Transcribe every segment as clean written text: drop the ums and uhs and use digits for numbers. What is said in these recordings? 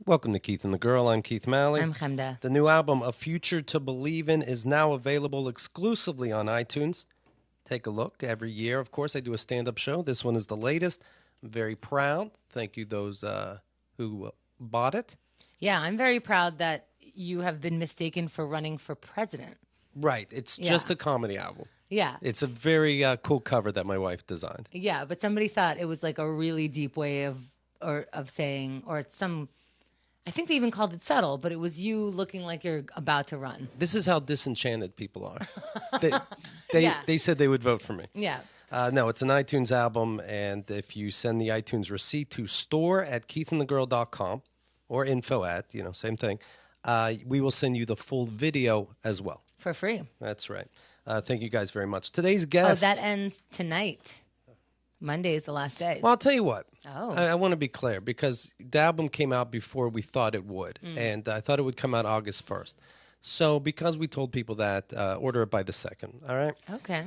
Welcome to Keith and the Girl. I'm Keith Malley. I'm Chemda. The new album, A Future to Believe In, is now available exclusively on iTunes. Take a look. Every year, of course, I do a stand-up show. This one is the latest. I'm very proud. Thank you those who bought it. Yeah, I'm very proud that you have been mistaken for running for president. Right. It's just a comedy album. Yeah. It's a very cool cover that my wife designed. Yeah, but somebody thought it was like a really deep way of saying, or it's some... I think they even called it subtle, but it was you looking like you're about to run. This is how disenchanted people are. They said they would vote for me. Yeah. No, it's an iTunes album, and if you send the iTunes receipt to store@keithandthegirl.com or info@ same thing, we will send you the full video as well. For free. That's right. Thank you guys very much. Today's guest... Oh, that ends tonight. Monday is the last day. Well, I'll tell you what. Oh. I want to be clear because the album came out before we thought it would, and I thought it would come out August 1st. So because we told people that, order it by the 2nd, all right? Okay.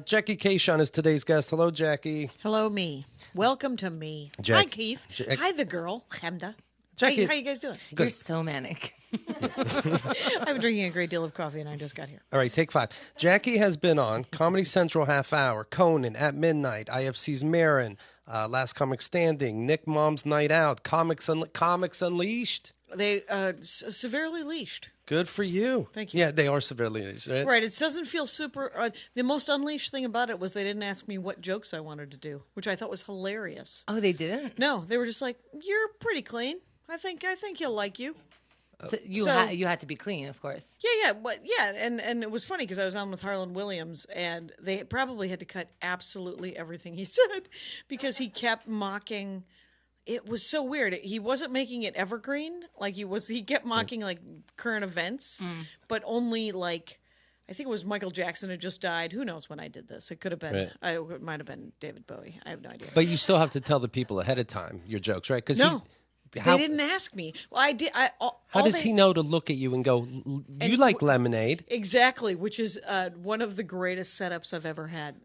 Jackie Kashian is today's guest. Hello, Jackie. Hello, me. Welcome to me. Hi, Keith. Hi, the girl, Chemda. Jackie, How you guys doing? You're so manic. I've been drinking a great deal of coffee, and I just got here. All right, take 5. Jackie has been on Comedy Central Half Hour, Conan, At Midnight, IFC's Marin, Last Comic Standing, Nick Mom's Night Out, Comics Unleashed. They severely leashed. Good for you. Thank you. Yeah, they are severely leashed, right? Right. It doesn't feel super... the most unleashed thing about it was they didn't ask me what jokes I wanted to do, which I thought was hilarious. Oh, they didn't? No, they were just like, you're pretty clean. I think he'll like you. So you had to be clean, of course. And it was funny because I was on with Harlan Williams, and they probably had to cut absolutely everything he said because he kept mocking. It was so weird. He wasn't making it evergreen like he was. He kept mocking like current events, but only like I think it was Michael Jackson had just died. Who knows when I did this? It could have been. Right. It might have been David Bowie. I have no idea. But you still have to tell the people ahead of time your jokes, right? No. They didn't ask me. Well, I did. How does he know to look at you and go, you like lemonade? Exactly, which is one of the greatest setups I've ever had.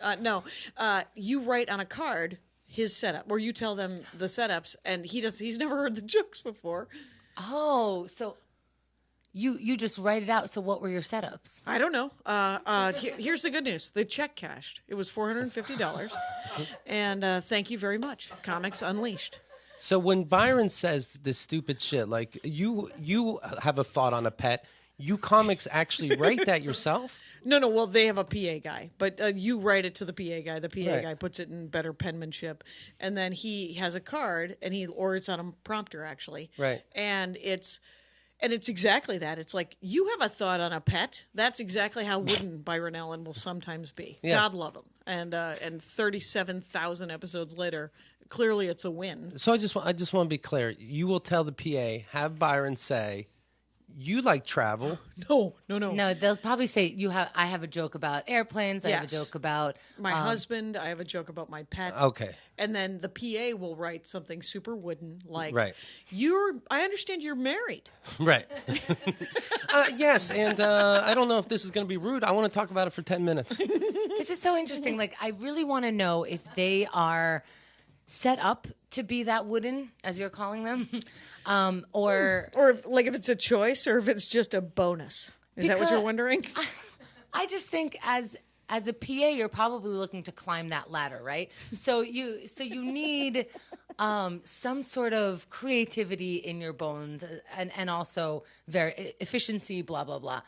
You write on a card his setup, or you tell them the setups, and he's never heard the jokes before. Oh, so you just write it out. So what were your setups? I don't know. Here's the good news. The check cashed. It was $450. And thank you very much. Comics Unleashed. So when Byron says this stupid shit, like you have a thought on a pet, you comics actually write that yourself? No. Well, they have a PA guy, but you write it to the PA guy. The PA Right. guy puts it in better penmanship, and then he has a card, or it's on a prompter actually. Right. And it's exactly that. It's like you have a thought on a pet. That's exactly how wooden Byron Allen will sometimes be. Yeah. God love him. And 37,000 episodes later, clearly it's a win. So I just want to be clear. You will tell the PA, have Byron say, you like travel. No. No, they'll probably say I have a joke about airplanes. I have a Yes. joke about My husband. I have a joke about my pet. Okay. And then the PA will write something super wooden, like, Right. I understand you're married. Right. Yes, and I don't know if this is going to be rude. I want to talk about it for 10 minutes. This is so interesting. Like, I really want to know if they are set up to be that wooden, as you're calling them, or Or if it's a choice or if it's just a bonus. Is that what you're wondering? I just think as a PA, you're probably looking to climb that ladder, right? So you need some sort of creativity in your bones, and also very efficiency, blah blah blah.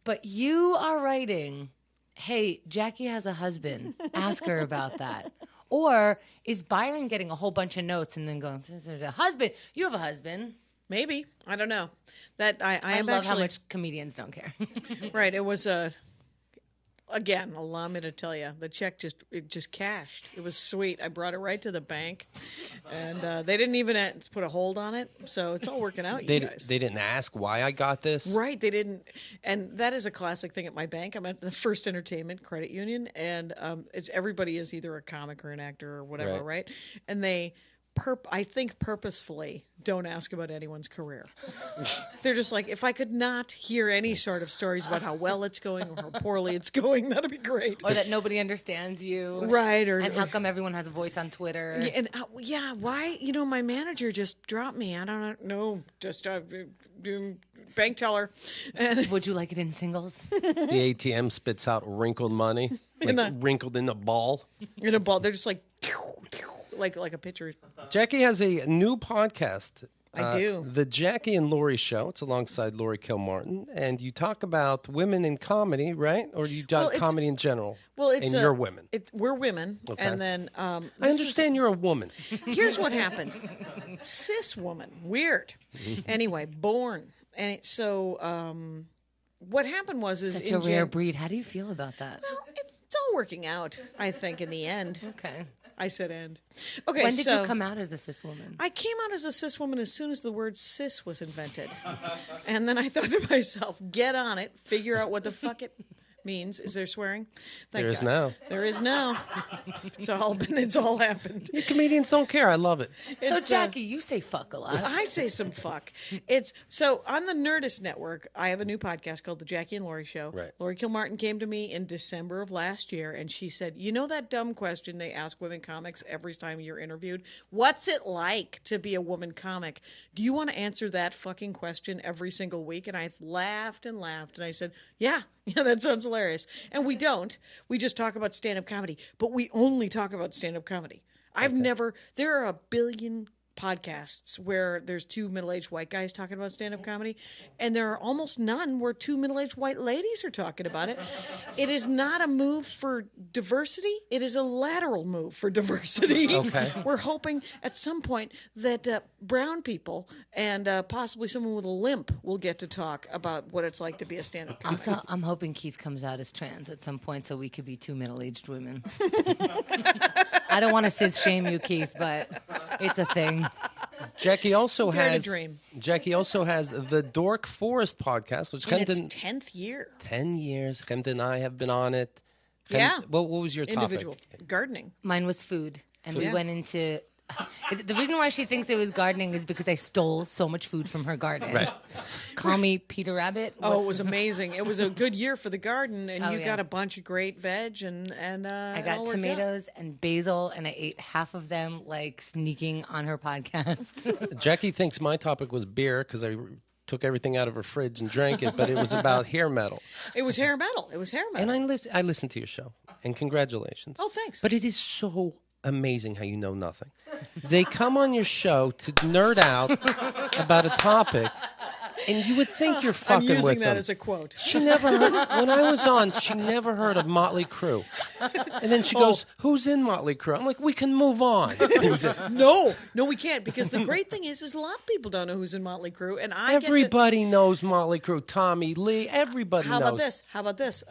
But you are writing, hey, Jackie has a husband. Ask her about that. Or is Byron getting a whole bunch of notes and then going, a husband? You have a husband. Maybe. I don't know. That I love how much comedians don't care. Right. It was again, allow me to tell you, the check just cashed. It was sweet. I brought it right to the bank, and they didn't even put a hold on it. So it's all working out. You guys. They didn't ask why I got this. Right, they didn't, and that is a classic thing at my bank. I'm at the First Entertainment Credit Union, and everybody is either a comic or an actor or whatever, right? And they I think purposefully don't ask about anyone's career. They're just like, if I could not hear any sort of stories about how well it's going or how poorly it's going, that'd be great. Or that nobody understands you. Right. And how come everyone has a voice on Twitter? Yeah, and why? My manager just dropped me. I don't know. Just bank teller. And Would you like it in singles? The ATM spits out wrinkled money, wrinkled in a ball. in a ball, they're just like a pitcher. Jackie has a new podcast. I do. The Jackie and Laurie Show. It's alongside Laurie Kilmartin. And you talk about women in comedy, right? Or you talk comedy in general? Well, it's and you're women. We're women. Okay. And then... I understand you're a woman. Here's what happened. Cis woman. Weird. Anyway, Bourne. And what happened was... Such a rare breed. How do you feel about that? Well, it's all working out, I think, in the end. Okay. I said end. Okay, When did you come out as a cis woman? I came out as a cis woman as soon as the word cis was invented. And then I thought to myself, get on it, figure out what the fuck it means. Is there swearing? Thank There is God. now. There is now. It's all happened. You comedians don't care. I love it. So, Jackie, you say fuck a lot. I say some fuck. So on the Nerdist Network, I have a new podcast called The Jackie and Laurie Show. Right. Laurie Kilmartin came to me in December of last year, and she said, you know that dumb question they ask women comics every time you're interviewed? What's it like to be a woman comic? Do you want to answer that fucking question every single week? And I laughed and laughed, and I said, yeah, that sounds hilarious. And we don't. We just talk about stand-up comedy, but we only talk about stand-up comedy. There are a billion podcasts where there's two middle-aged white guys talking about stand-up comedy, and there are almost none where two middle-aged white ladies are talking about it. It is not a move for diversity. It is a lateral move for diversity. Okay. We're hoping at some point that brown people and possibly someone with a limp will get to talk about what it's like to be a stand-up comic. Also, I'm hoping Keith comes out as trans at some point so we could be two middle-aged women. I don't want to cis shame you, Keith, but it's a thing. Jackie also Dare to has dream. The Dork Forest podcast, which In its Kempton 10th year. 10 years. Kempton and I have been on it. Yeah. What was your topic? Individual. Gardening. Mine was food. And we Yeah. went into... The reason why she thinks it was gardening is because I stole so much food from her garden. Right. Call me Peter Rabbit. Oh, it was amazing. It was a good year for the garden, and you yeah. got a bunch of great veg, and I it got all worked out. tomatoes and basil, and I ate half of them like sneaking on her podcast. Jackie thinks my topic was beer because I took everything out of her fridge and drank it, but it was about hair metal. It was hair metal. And I listened to your show, and congratulations. Oh, thanks. But it is so amazing how you know nothing. They come on your show to nerd out about a topic, and you would think you're fucking I'm using with that them. as a quote. She never heard, when I was on, she never heard of Motley Crue. And then she goes, who's in Motley Crue? I'm like, we can move on. Who's in? No, we can't, because the great thing is a lot of people don't know who's in Motley Crue, and Everybody knows Motley Crue. Tommy Lee, everybody knows. How about this?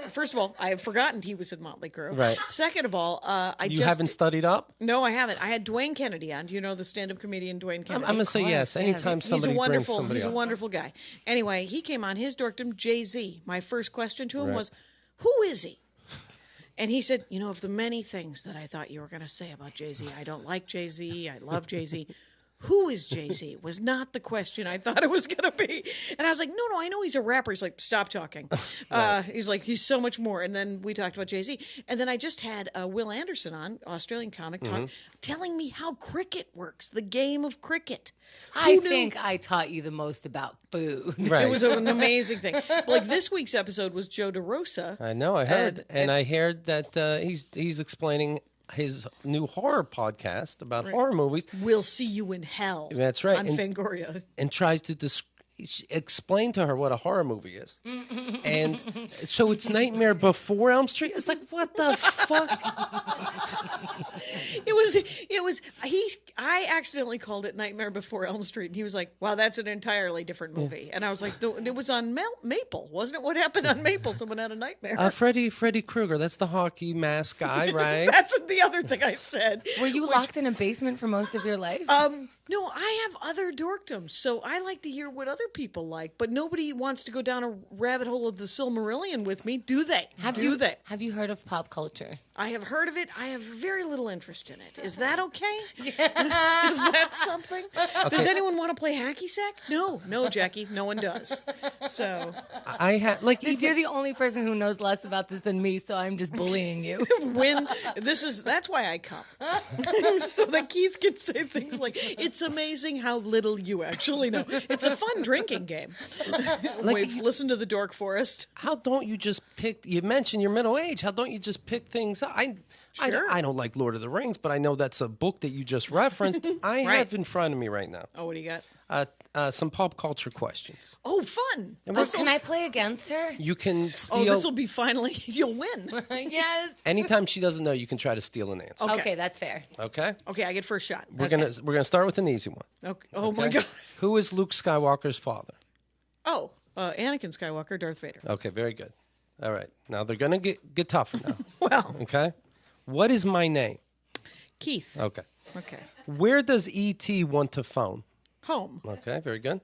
First of all, I have forgotten he was in Motley Crue. Right. Second of all, You haven't studied up? No, I haven't. I had Dwayne Kennedy on. Do you know the stand-up comedian Dwayne Kennedy? I'm going to say yes. Anytime somebody brings somebody He's a up. wonderful guy. Anyway, he came on his dorkdom, Jay-Z. My first question to him was, who is he? And he said, of the many things that I thought you were going to say about Jay-Z, I don't like Jay-Z, I love Jay-Z. Who is Jay-Z was not the question I thought it was going to be. And I was like, no, I know he's a rapper. He's like, stop talking. He's like, he's so much more. And then we talked about Jay-Z. And then I just had Will Anderson on, Australian comic, telling me how cricket works, the game of cricket. I think I taught you the most about food. Right. It was an amazing thing. Like this week's episode was Joe DeRosa. I know, I heard. And I heard that he's explaining his new horror podcast about horror movies. We'll see you in hell. That's right. On Fangoria. And tries to explain to her what a horror movie is. And so it's Nightmare Before Elm Street. It's like, what the fuck? I accidentally called it Nightmare Before Elm Street, and he was like, wow, that's an entirely different movie. And I was like, it was on Maple, wasn't it? What happened on Maple? Someone had a nightmare. Freddy Krueger, that's the hockey mask guy, right? That's the other thing I said. Were you locked in a basement for most of your life? No, I have other dorkdoms, so I like to hear what other people like, but nobody wants to go down a rabbit hole of the Silmarillion with me, do they? Have you heard of pop culture? I have heard of it. I have very little interest in it. Is that okay? Is that something? Does anyone want to play hacky sack? No, Jackie. No one does. So I had like You're the only person who knows less about this than me, so I'm just bullying you. That's why I come. So that Keith can say things like, "It's amazing how little you actually know." It's a fun drinking game. We've listened to the Dork Forest. how don't you just pick? You mentioned your middle age. How don't you just pick things up? I don't like Lord of the Rings, but I know that's a book that you just referenced. I have in front of me right now. Oh, what do you got? Some pop culture questions. Oh, fun. Can I play against her? You can steal. Oh, this will be finally. You'll win. Yes. Anytime she doesn't know, you can try to steal an answer. Okay, that's fair. Okay. Okay, I get first shot. We're gonna start with an easy one. Okay. Oh my Okay? God. Who is Luke Skywalker's father? Oh, Anakin Skywalker, Darth Vader. Okay, very good. All right. Now they're gonna get tougher now. Well, Okay. What is my name? Keith. Okay. Okay. Where does E.T. want to phone? Home. Okay, very good.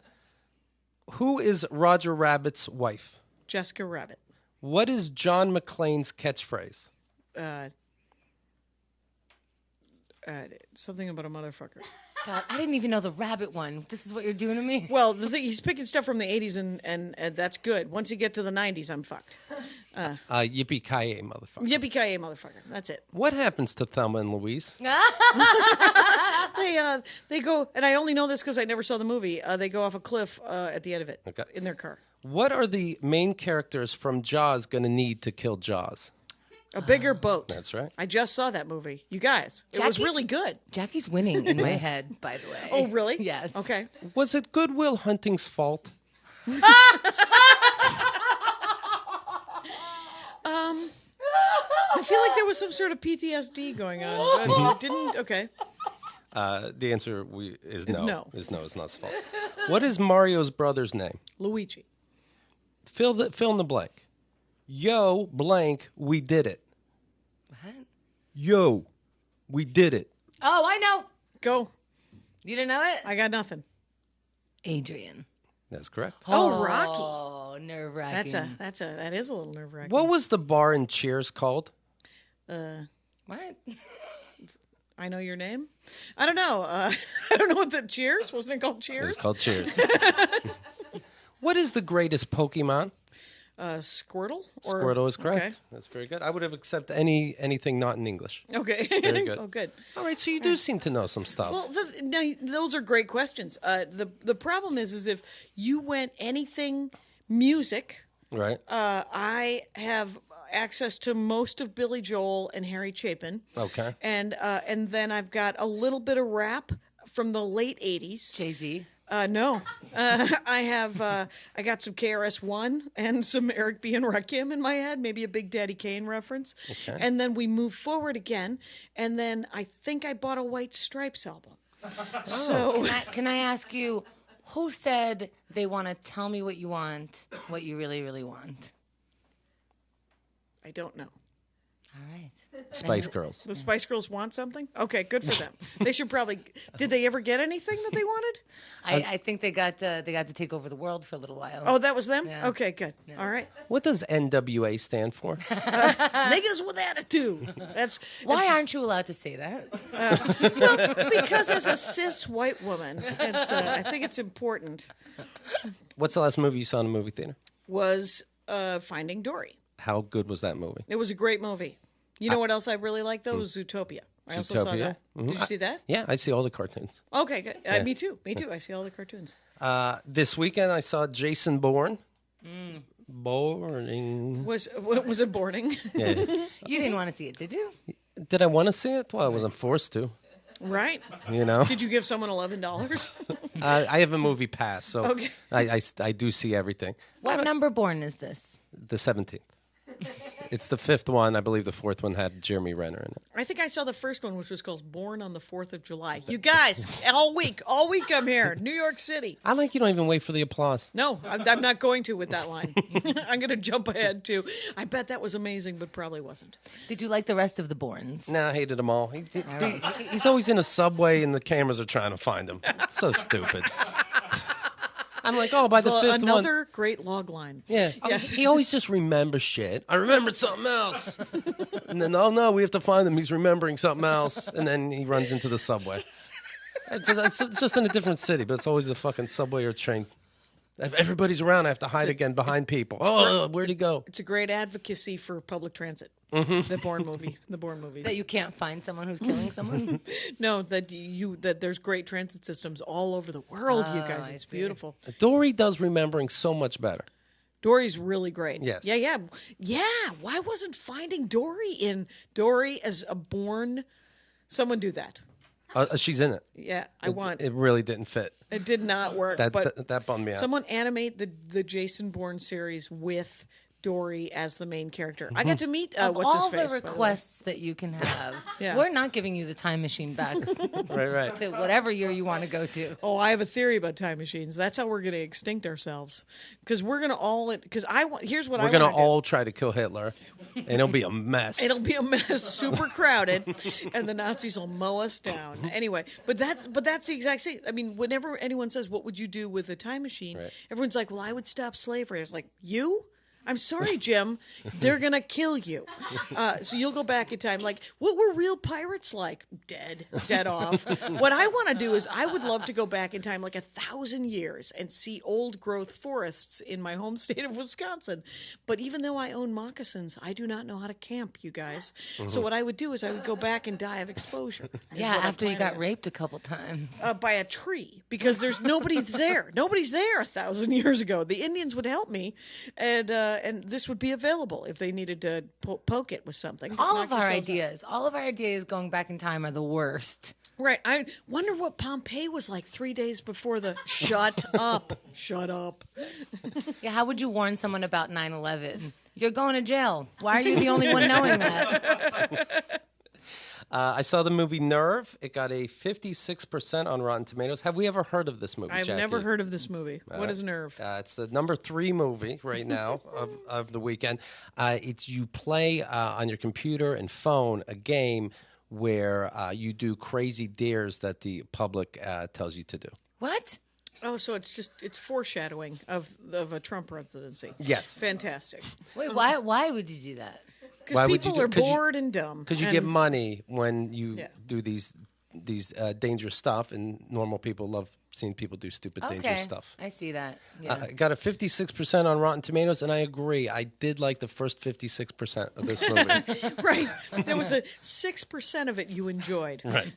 Who is Roger Rabbit's wife? Jessica Rabbit. What is John McClane's catchphrase? Something about a motherfucker. God, I didn't even know the rabbit one. This is what you're doing to me? Well, the thing, he's picking stuff from the 80s, and that's good. Once you get to the 90s, I'm fucked. Yippee-ki-yay, motherfucker. Yippee-ki-yay, motherfucker. That's it. What happens to Thelma and Louise? They go, and I only know this because I never saw the movie. They go off a cliff at the end of it in their car. What are the main characters from Jaws going to need to kill Jaws? A bigger boat. That's right. I just saw that movie. You guys, it was really good. Jackie's winning in my head, by the way. Oh, really? Yes. Okay. Was it Goodwill Hunting's fault? I feel like there was some sort of PTSD going on. But didn't. Okay. The answer is no. no. It's not his fault. What is Mario's brother's name? Luigi. Fill in the blank. Yo, blank, we did it. What? Yo, we did it. Oh, I know. Go. You didn't know it? I got nothing. Adrian. That's correct. Oh, Rocky. Oh, nerve-wracking. That is a little nerve-wracking. What was the bar in Cheers called? What? I Know Your Name? I don't know. I don't know what the Cheers? Wasn't it called Cheers? It was called Cheers. What is the greatest Pokemon? Squirtle? Squirtle is correct. Okay. That's very good. I would have accepted anything not in English. Okay. Very good. Oh, good. All right, so you do seem to know some stuff. Well, now, those are great questions. The problem is if you went anything music, Right. I have access to most of Billy Joel and Harry Chapin. Okay. And then I've got a little bit of rap from the late 80s. Jay-Z. No. I got some KRS-One and some Eric B. and Rakim in my head, maybe a Big Daddy Kane reference. Okay. And then we move forward again, and then I think I bought a White Stripes album. So Can I ask you, who said they want to tell me what you want, what you really, really want? I don't know. All right. Spice Girls. The Spice Girls want something? Okay, good for them. They should probably. Did they ever get anything that they wanted? I think they got to take over the world for a little while. Oh, that was them? Yeah. Okay, good. All right. What does NWA stand for? Niggas with attitude. Why aren't you allowed to say that? No, because as a cis white woman, I think it's important. What's the last movie you saw in a movie theater? Was Finding Dory. How good was that movie? It was a great movie. You know what else I really liked, though? Was Zootopia. I also saw that. Mm-hmm. Did you see that? Yeah, I see all the cartoons. Okay, good. Me too. Me too. I see all the cartoons. This weekend I saw Jason Bourne. Boring. Was it boring? Yeah. You didn't want to see it, did you? Did I want to see it? Well, I wasn't forced to. Right. You know. Did you give someone $11? I have a movie pass, so Okay. I do see everything. What number Bourne is this? The 17th. It's the fifth one. I believe the fourth one had Jeremy Renner in it. I think I saw the first one, which was called Born on the 4th of July. You guys, all week I'm here. New York City. I like you don't even wait for the applause. No, I'm not going to with that line. I'm going to jump ahead, too. I bet that was amazing, but probably wasn't. Did you like the rest of the Bournes? Nah, I hated them all. He's always in a subway and the cameras are trying to find him. It's so stupid. I'm like, oh, by the fifth one. Another great log line. Yeah. Yes. He always just remembers shit. I remembered something else. And then, oh, no, we have to find him. He's remembering something else. And then he runs into the subway. It's just in a different city, but it's always the fucking subway or train. If everybody's around, I have to hide again behind people. Oh, where'd he go? It's a great advocacy for public transit. The Bourne movie. The Bourne movies. That you can't find someone who's killing someone. No, that there's great transit systems all over the world, you guys. I It's see. beautiful. Dory does remembering so much better. Dory's really great. Yes. Yeah. Why wasn't Finding Dory as a Bourne? Someone do that. She's in it. Yeah, It really didn't fit. It did not work. That but bummed me out. someone animate the Jason Bourne series with Dory as the main character. I got to meet Of what's all his face. the requests that you can have, Yeah. we're not giving you the time machine back Right. to whatever year you want to go to. Oh, I have a theory about time machines. That's how we're going to extinct ourselves. Because we're going to all. Because here's what We're I going to want to all try to kill Hitler, and it'll be a mess. It'll be a mess, super crowded, and the Nazis will mow us down. Anyway, but that's the exact same. I mean, whenever anyone says, "What would you do with a time machine?" Right. Everyone's like, "Well, I would stop slavery." I was like, "You?" I'm sorry, Jim. They're going to kill you. So you'll go back in time. Like, what were real pirates like? Dead off. What I want to do is I would love to go back in time like 1,000 years and see old growth forests in my home state of Wisconsin. But even though I own moccasins, I do not know how to camp, you guys. So what I would do is I would go back and die of exposure. Yeah, after you got raped a couple times. By a tree, because there's nobody there. Nobody's there 1,000 years ago. The Indians would help me, and this would be available if they needed to poke it with something. All Knock of our yourselves out. ideas going back in time are the worst. Right. I wonder what Pompeii was like 3 days before the shut up. Shut up. Yeah, how would you warn someone about 9/11? You're going to jail. Why are you the only one knowing that? I saw the movie Nerve. It got a 56% on Rotten Tomatoes. Have we ever heard of this movie, I've Jackie? never heard of this movie. What is Nerve? It's the number 3 movie right now of the weekend. It's you play on your computer and phone a game where you do crazy dares that the public tells you to do. What? Oh, so it's foreshadowing of a Trump presidency. Yes. Fantastic. Wait, why would you do that? Why Because would you people do- are 'cause you- bored and dumb. Because you and get money when you Yeah. do these dangerous stuff, and normal people love seeing people do stupid, dangerous stuff. I see that. Yeah. Got a 56% on Rotten Tomatoes, and I agree. I did like the first 56% of this movie. Right. There was a 6% of it you enjoyed. Right.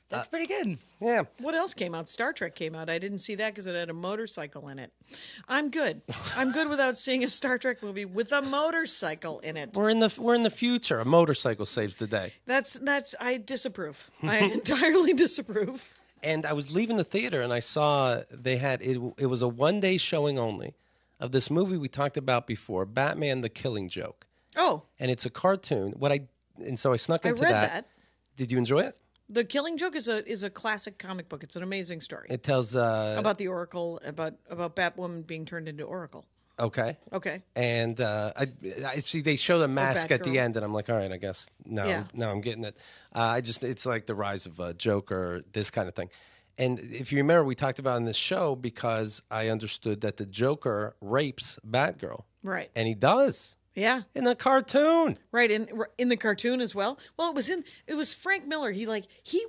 That's pretty good. Yeah. What else came out? Star Trek came out. I didn't see that because it had a motorcycle in it. I'm good. I'm good without seeing a Star Trek movie with a motorcycle in it. We're in the future. A motorcycle saves the day. That's I disapprove. I entirely disapprove. And I was leaving the theater, and I saw they had it was a one-day showing only of this movie we talked about before, Batman: The Killing Joke. Oh, And it's a cartoon. So I snuck I into read that. that. Did you enjoy it? The Killing Joke is a classic comic book. It's an amazing story It tells about the Oracle, about Batwoman being turned into Oracle. okay. Okay. And I see they show the mask at the Batgirl. end, and I'm like, all right, I guess now I'm getting it. It's like the rise of Joker, this kind of thing. And if you remember, we talked about in this show because I understood that the Joker rapes Batgirl, Right. and he does Yeah. in the cartoon. Right, in the cartoon as well. Well, it was Frank Miller. He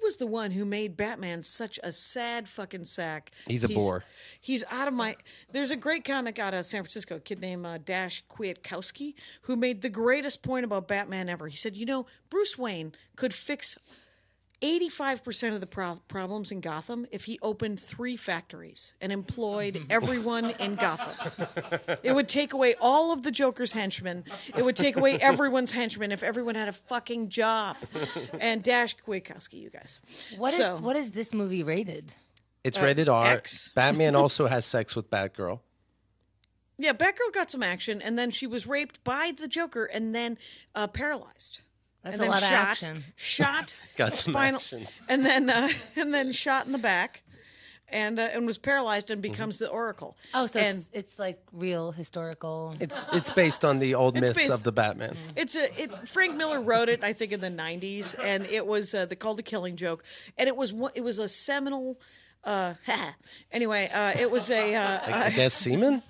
was the one who made Batman such a sad fucking sack. He's a bore. He's out of my. There's a great comic out of San Francisco, a kid named Dash Kwiatkowski, who made the greatest point about Batman ever. He said, Bruce Wayne could fix 85% of the problems in Gotham if he opened 3 factories and employed everyone in Gotham. It would take away all of the Joker's henchmen. It would take away everyone's henchmen if everyone had a fucking job. And Dash Kwiatkowski, you guys. What is this movie rated? It's rated R. X. Batman also has sex with Batgirl. Yeah, Batgirl got some action, and then she was raped by the Joker and then paralyzed. That's and a then lot of shot, action. Shot, Got some spinal, action. and then shot in the back, and was paralyzed and becomes the Oracle. Oh, so and it's like real historical. It's based on the old myths based- of the Batman. Frank Miller wrote it, I think, in the '90s, and it was called The Killing Joke, and it was a seminal Anyway, it was a. I guess semen.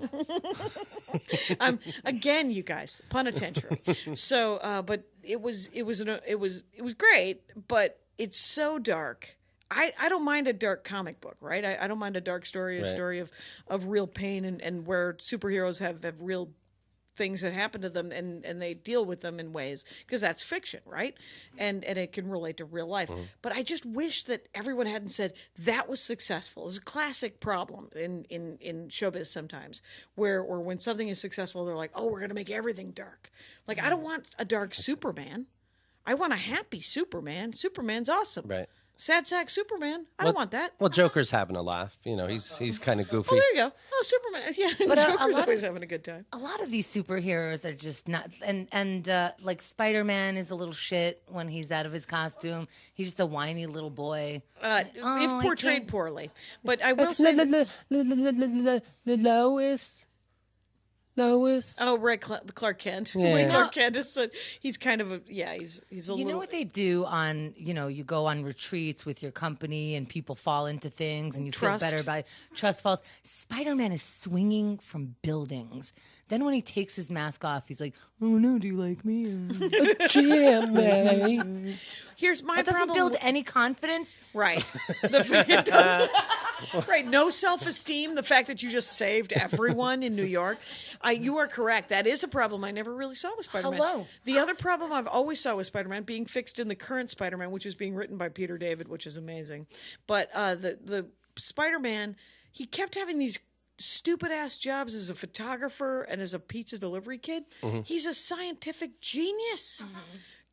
Again, you guys, penitentiary. So, but it was great, but it's so dark. I don't mind a dark comic book, right? I don't mind a dark story, a story of real pain and where superheroes have real things that happen to them and they deal with them in ways because that's fiction, right? And it can relate to real life. But I just wish that everyone hadn't said that was successful. It's a classic problem in showbiz sometimes where when something is successful, they're like, oh, we're going to make everything dark. Like, I don't want a dark Superman. I want a happy Superman. Superman's awesome. Right. Sad sack Superman. I don't want that. Well, Joker's having a laugh. You know, he's kind of goofy. Oh, there you go. Oh, Superman. Yeah, But Joker's always having a good time. A lot of these superheroes are just nuts, and like Spider-Man is a little shit when he's out of his costume. He's just a whiny little boy. If portrayed poorly, but I will say Lois. Oh, right, Clark Kent. Yeah. Clark Kent is he's kind of he's a little. You know what they do on, you go on retreats with your company and people fall into things and you feel better by trust falls. Spider-Man is swinging from buildings. Then when he takes his mask off, he's like, oh no, do you like me? GMA. Here's my That doesn't problem. build any confidence. Right. It doesn't. Right. No self-esteem. The fact that you just saved everyone in New York. You are correct. That is a problem I never really saw with Spider-Man. Hello. The other problem I've always saw with Spider-Man being fixed in the current Spider-Man, which is being written by Peter David, which is amazing. But the Spider-Man, he kept having these stupid ass jobs as a photographer and as a pizza delivery kid. He's a scientific genius.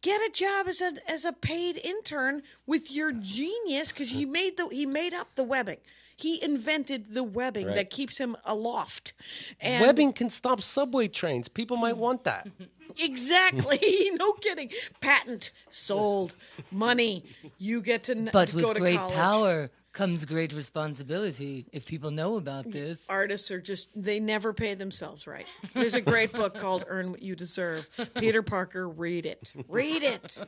Get a job as a paid intern with your genius because he made up the webbing. He invented the webbing that keeps him aloft. And Webbing can stop subway trains. People might want that. exactly. No kidding. Patent sold. Money. You get to But go with to great college. power comes great responsibility if people know about this. Artists are they never pay themselves right. There's a great book called Earn What You Deserve. Peter Parker, read it. Read it.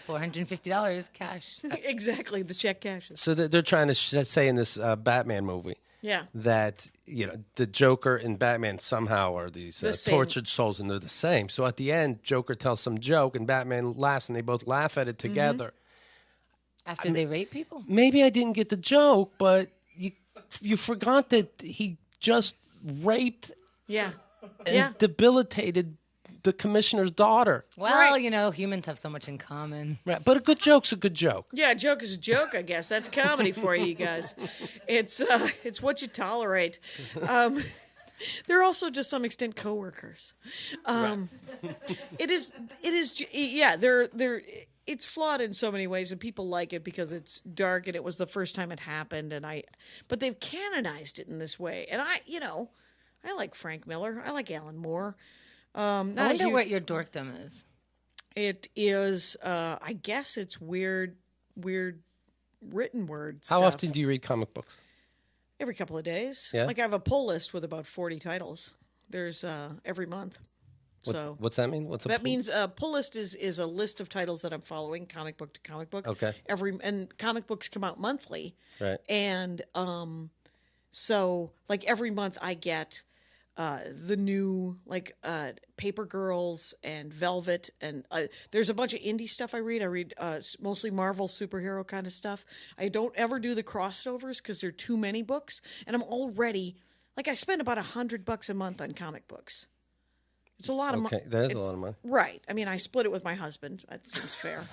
$450 cash. Exactly. The check cashes. So they're trying to say in this Batman movie that, the Joker and Batman somehow are these tortured souls and they're the same. So at the end, Joker tells some joke and Batman laughs and they both laugh at it together. After they rape people? Maybe I didn't get the joke, but you forgot that he just raped and debilitated the commissioner's daughter. Well, humans have so much in common. Right. But a good joke's a good joke. Yeah, a joke is a joke, I guess. That's comedy for you guys. It's what you tolerate. They're also, to some extent, coworkers. It is. Yeah, they're. It's flawed in so many ways, and people like it because it's dark, and it was the first time it happened. But they've canonized it in this way, and I like Frank Miller. I like Alan Moore. I wonder what your dorkdom is. It is. I guess it's weird written word stuff. How often do you read comic books? Every couple of days. Yeah. Like I have a pull list with about 40 titles. There's every month. What's that mean? That means a pull list is a list of titles that I'm following, comic book to comic book. Okay. And comic books come out monthly. Right. And so like every month I get the new Paper Girls and Velvet, and there's a bunch of indie stuff I read. I read mostly Marvel superhero kind of stuff. I don't ever do the crossovers because there are too many books, and I'm already I spend about $100 a month on comic books. It's a lot of money. Okay, that is a lot of money. Right. I mean, I split it with my husband. That seems fair.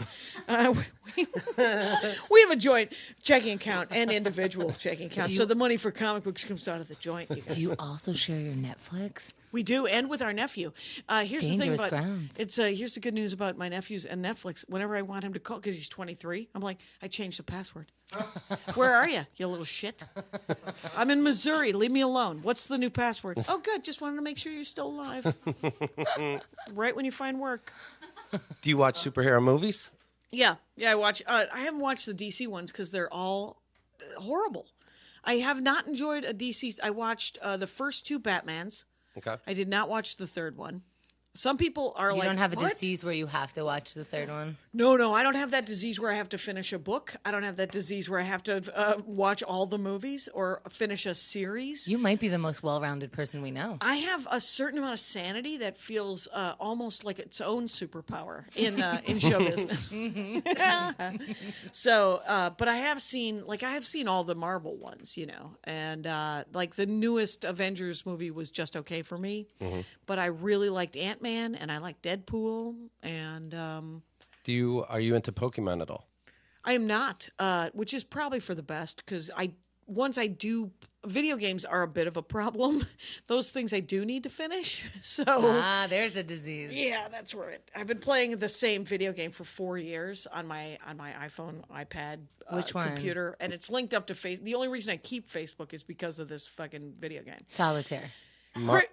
We have a joint checking account and individual checking account. So the money for comic books comes out of the joint. You guys. Do you also share your Netflix? We do, and with our nephew. Here's Dangerous the thing about grounds. it's. Here's the good news about my nephews and Netflix. Whenever I want him to call, because he's 23, I'm like, I changed the password. Where are you, you little shit? I'm in Missouri. Leave me alone. What's the new password? Oh, good. Just wanted to make sure you're still alive. Right when you find work. Do you watch superhero movies? Yeah, I watch. I haven't watched the DC ones because they're all horrible. I have not enjoyed a DC. I watched the first two Batmans. Okay. I did not watch the third one. Some people are You like, don't have a what? disease where you have to watch the third one? No, I don't have that disease where I have to finish a book. I don't have that disease where I have to watch all the movies or finish a series. You might be the most well-rounded person we know. I have a certain amount of sanity that feels almost like its own superpower in show business. So, but I have seen all the Marvel ones, and like the newest Avengers movie was just okay for me. Mm-hmm. But I really liked Ant-Man and I liked Deadpool and. Are you into Pokemon at all? I am not, which is probably for the best because once I do, video games are a bit of a problem. Those things I do need to finish. So there's the disease. Yeah, that's where I've been playing the same video game for 4 years on my iPhone, iPad, Which one? computer, and it's linked up to Facebook. The only reason I keep Facebook is because of this fucking video game. Solitaire.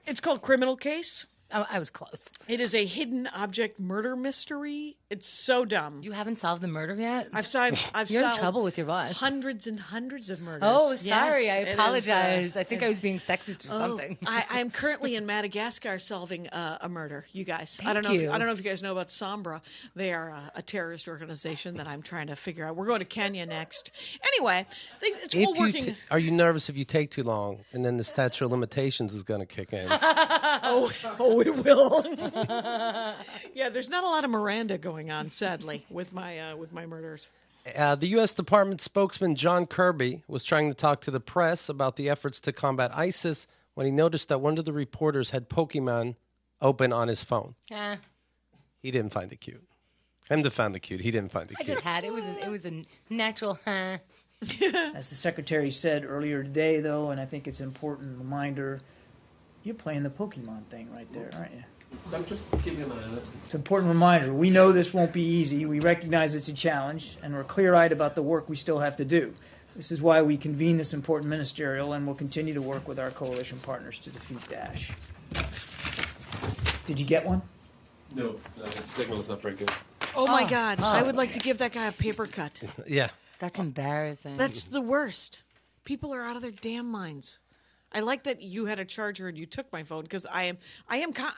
It's called Criminal Case. Oh, I was close. It is a hidden object murder mystery. It's so dumb. You haven't solved the murder yet? I've solved You're in trouble with your boss. Hundreds and hundreds of murders. Oh, sorry. Yes, I apologize. I think I was being sexist or something. I'm currently in Madagascar solving a murder. You guys, Thank I don't know you. if you guys know about Sombra. They are a terrorist organization that I'm trying to figure out. We're going to Kenya next. Anyway, it's all working. Are you nervous if you take too long and then the statute of limitations is going to kick in? Oh, it will. Yeah, there's not a lot of Miranda going on, sadly, with my murders. The U.S. Department spokesman John Kirby was trying to talk to the press about the efforts to combat ISIS when he noticed that one of the reporters had Pokemon open on his phone. He didn't find it cute. Him to find it cute. He didn't find it cute. I just had it. It was a natural. As the secretary said earlier today, though, and I think it's an important reminder. You're playing the Pokemon thing right there, aren't you? I'm just keeping an eye on it. It's an important reminder. We know this won't be easy. We recognize it's a challenge, and we're clear-eyed about the work we still have to do. This is why we convene this important ministerial, and we'll continue to work with our coalition partners to defeat Daesh. Did you get one? No, the signal is not very good. Oh my God! I would like to give that guy a paper cut. Yeah. That's embarrassing. That's the worst. People are out of their damn minds. I like that you had a charger and you took my phone because I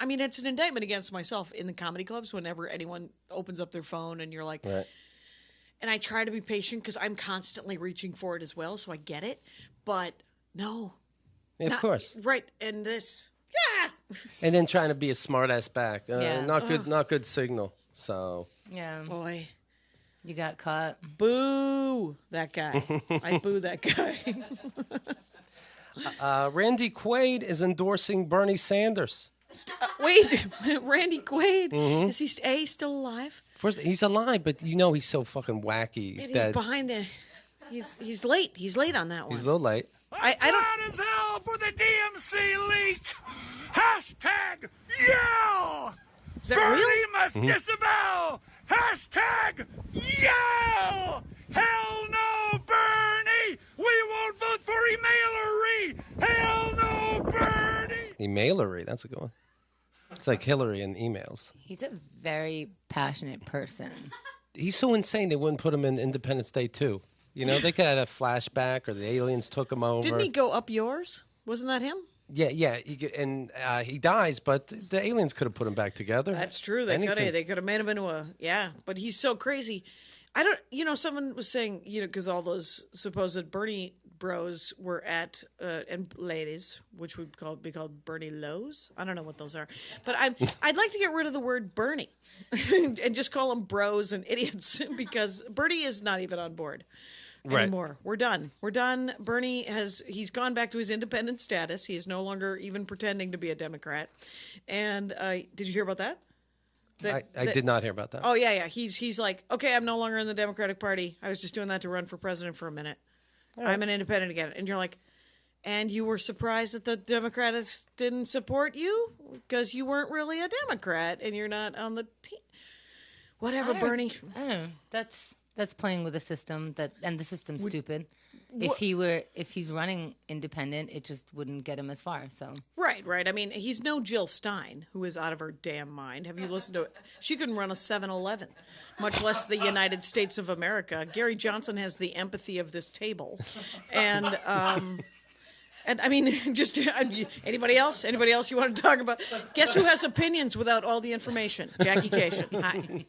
mean, it's an indictment against myself in the comedy clubs whenever anyone opens up their phone and you're like, Right. And I try to be patient because I'm constantly reaching for it as well, so I get it. But no. Yeah, of course. Right. And this, yeah. And then trying to be a smartass back. Yeah. Not good signal. So. Yeah. Boy. You got caught. Boo that guy. I boo that guy. Randy Quaid is endorsing Bernie Sanders. Wait, Randy Quaid, is he still alive? First, he's alive, but he's so fucking wacky. And he's behind the. He's late. He's late on that one. He's a little late. I don't. Hot as hell for the DMC leak. Hashtag yell. Is that Bernie real? must disavow. Hashtag yell. Hell no, Bernie. We won't vote for emailery. Hell no, Bernie. Emailery, that's a good one. It's like Hillary in emails. He's a very passionate person. He's so insane they wouldn't put him in Independence Day 2. They could have had a flashback or the aliens took him over. Didn't he go up yours? Wasn't that him? Yeah. He dies, but the aliens could have put him back together. That's true. They could have made him into a but he's so crazy. I don't. Someone was saying because all those supposed Bernie bros were at and ladies, which would be called Bernie Lows. I don't know what those are, but I'd like to get rid of the word Bernie and just call them bros and idiots because Bernie is not even on board anymore. We're done. Bernie he's gone back to his independent status. He is no longer even pretending to be a Democrat. And did you hear about that? I did not hear about that. Oh yeah. He's like, okay, I'm no longer in the Democratic Party. I was just doing that to run for president for a minute. Right. I'm an independent again. And you're like, and you were surprised that the Democrats didn't support you because you weren't really a Democrat and you're not on the team. Whatever, Bernie. I don't know. That's playing with the system and the system's stupid. If he's running independent, it just wouldn't get him as far. So right. I mean, he's no Jill Stein, who is out of her damn mind. Have you listened to it? She couldn't run a 7-Eleven, much less the United States of America. Gary Johnson has the empathy of this table, and And I mean, just anybody else? Anybody else you want to talk about? Guess who has opinions without all the information? Jackie Kashian. Hi.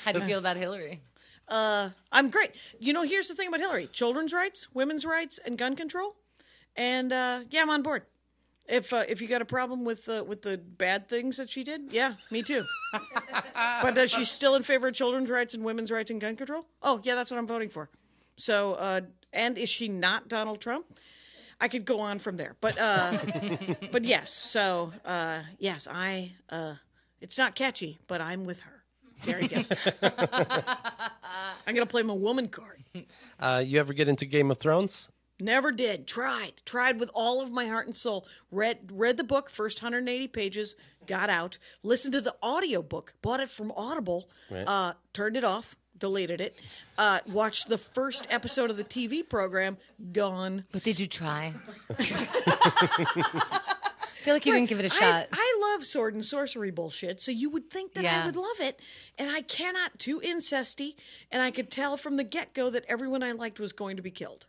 How do you feel about Hillary? I'm great. You know, here's the thing about Hillary: children's rights, women's rights, and gun control. And yeah, I'm on board. If you got a problem with the bad things that she did, yeah, me too. But does she still in favor of children's rights and women's rights and gun control? Oh, yeah, that's what I'm voting for. So, and is she not Donald Trump? I could go on from there, but yes. So yes, it's not catchy, but I'm with her. There you go. I'm gonna play my woman card. You ever get into Game of Thrones? Never did. Tried with all of my heart and soul. Read the book, first 180 pages, got out. Listened to the audio book, bought it from Audible, Right. Turned it off, deleted it. Watched the first episode of the TV program, gone. But did you try? I feel like you didn't give it a shot. I love sword and sorcery bullshit, so you would think that I would love it, and I cannot. Too incesty, and I could tell from the get-go that everyone I liked was going to be killed.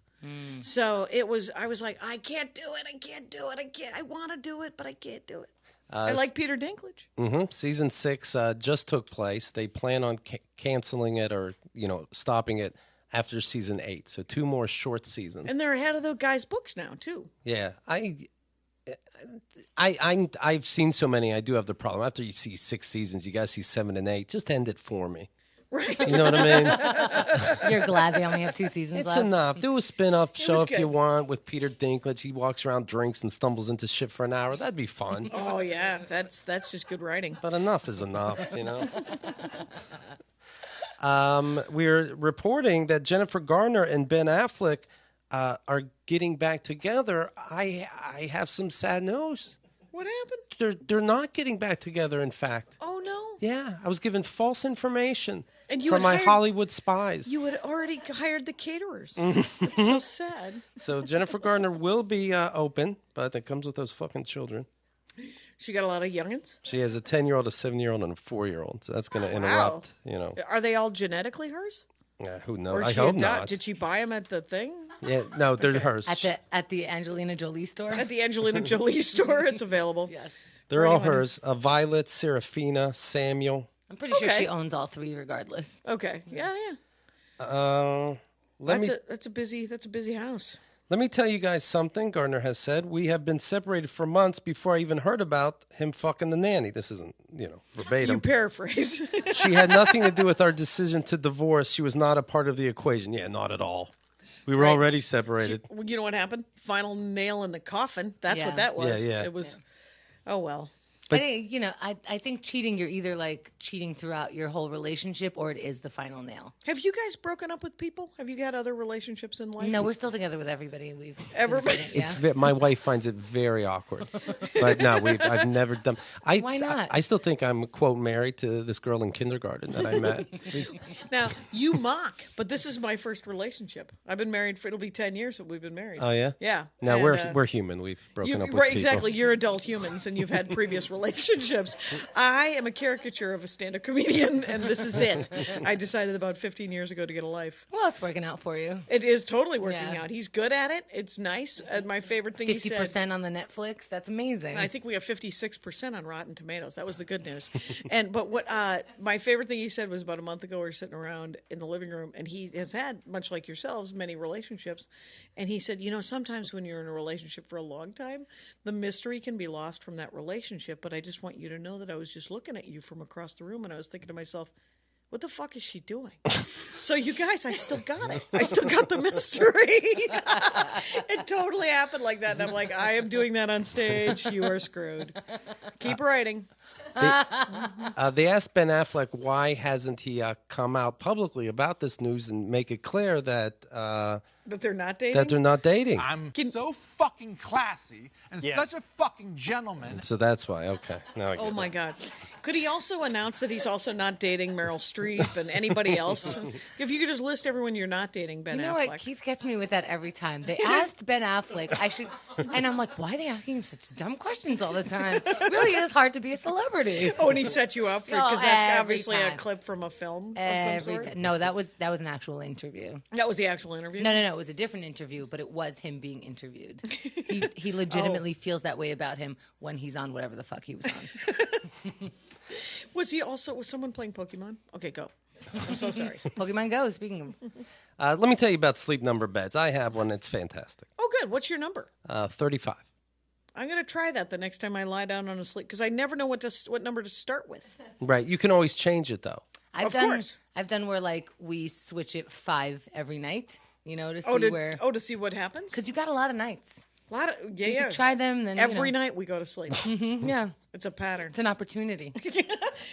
So I was like, I can't do it. I want to do it, but I can't do it. I like Peter Dinklage. Mm-hmm. Season 6 just took place. They plan on canceling it or stopping it after season 8. So 2 more short seasons. And they're ahead of the guy's books now too. Yeah, I've seen so many. I do have the problem. After you see 6 seasons, you got to see 7 and 8. Just end it for me. Right. You know what I mean? You're glad they only have 2 seasons It's left? enough. Do a spin-off show if good. you want with Peter Dinklage. He walks around, drinks, and stumbles into shit for an hour. That'd be fun. Oh yeah, that's just good writing. But enough is enough, We're reporting that Jennifer Garner and Ben Affleck are getting back together. I have some sad news. What happened? They're not getting back together, in fact. Oh no. Yeah, I was given false information And you from had my hired- Hollywood spies. You had already hired the caterers. It's so sad. So Jennifer Garner will be open, but it comes with those fucking children. She got a lot of youngins. She has a 10-year-old, a 7-year-old, and a 4-year-old. So that's going to interrupt, Are they all genetically hers? who knows? Or I she hope adopt- not. Did she buy them at the thing? Yeah, no, they're hers. At the Angelina Jolie store? At the Angelina Jolie store, it's available. Yes. They're Where do all you wanna- hers. Violet, Serafina, Samuel. I'm pretty sure Okay. she owns all 3 regardless. Okay. Yeah. Let That's a busy house. me tell you guys something Gardner has said. We have been separated for months before I even heard about him fucking the nanny. This isn't, verbatim. You paraphrase. She had nothing to do with our decision to divorce. She was not a part of the equation. Yeah, not at all. We were already separated. You know what happened? Final nail in the coffin. That's Yeah. what that was. Yeah. It was. Oh well. I think, I think cheating, you're either like cheating throughout your whole relationship or it is the final nail. Have you guys broken up with people? Have you had other relationships in life? No, we're still together with everybody. We've Everybody? It's my wife finds it very awkward, but no, I've never done. Why not? I still think I'm quote married to this girl in kindergarten that I met. Now you mock, but this is my first relationship. I've been married for it'll be 10 years that we've been married. Oh yeah, Yeah. Now And, we're human. We've broken up with right, people. exactly. You're adult humans, and you've had previous relationships. I am a caricature of a stand-up comedian, and this is it. I decided about 15 years ago to get a life. Well, it's working out for you. It is totally working Yeah. out. He's good at it. It's nice. And my favorite thing he said. 50% on the Netflix. That's amazing. I think we have 56% on Rotten Tomatoes. That was the good news. But what my favorite thing he said was about a month ago, we were sitting around in the living room, and he has had, much like yourselves, many relationships. And he said, sometimes when you're in a relationship for a long time, the mystery can be lost from that relationship. But I just want you to know that I was just looking at you from across the room, and I was thinking to myself, what the fuck is she doing? So you guys, I still got it. I still got the mystery. It totally happened like that. And I'm like, I am doing that on stage. You are screwed. Keep writing. They asked Ben Affleck why hasn't he come out publicly about this news and make it clear that That they're not dating? they're not dating. I'm so fucking classy and such a fucking gentleman. So that's why. Okay. Now I get Oh, it. my God. Could he also announce that he's also not dating Meryl Streep and anybody else? If you could just list everyone you're not dating, Ben You know Affleck. what? Keith gets me with that every time. They asked Ben Affleck, and I'm like, why are they asking him such dumb questions all the time? It really is hard to be a celebrity. celebrity. Oh, and he set you up No, because that's every obviously a time. clip from a film of some Every sort. time. No, that was an actual interview. That was the actual interview. No, it was a different interview, but it was him being interviewed. He legitimately feels that way about him when he's on whatever the fuck he was on. Was someone playing Pokemon? Okay, go. I'm so sorry. Pokemon Go. Speaking of, Let me tell you about Sleep Number beds. I have one. It's fantastic. Oh, good. What's your number? 35. I'm going to try that the next time I lie down on a sleep because I never know what number to start with. Right. You can always change it, though. I've done where like we switch it 5 every night. You know, to see to see what happens. because you got a lot of nights. You Try them. Then every night we go to sleep. Yeah, It's a pattern. it's an opportunity.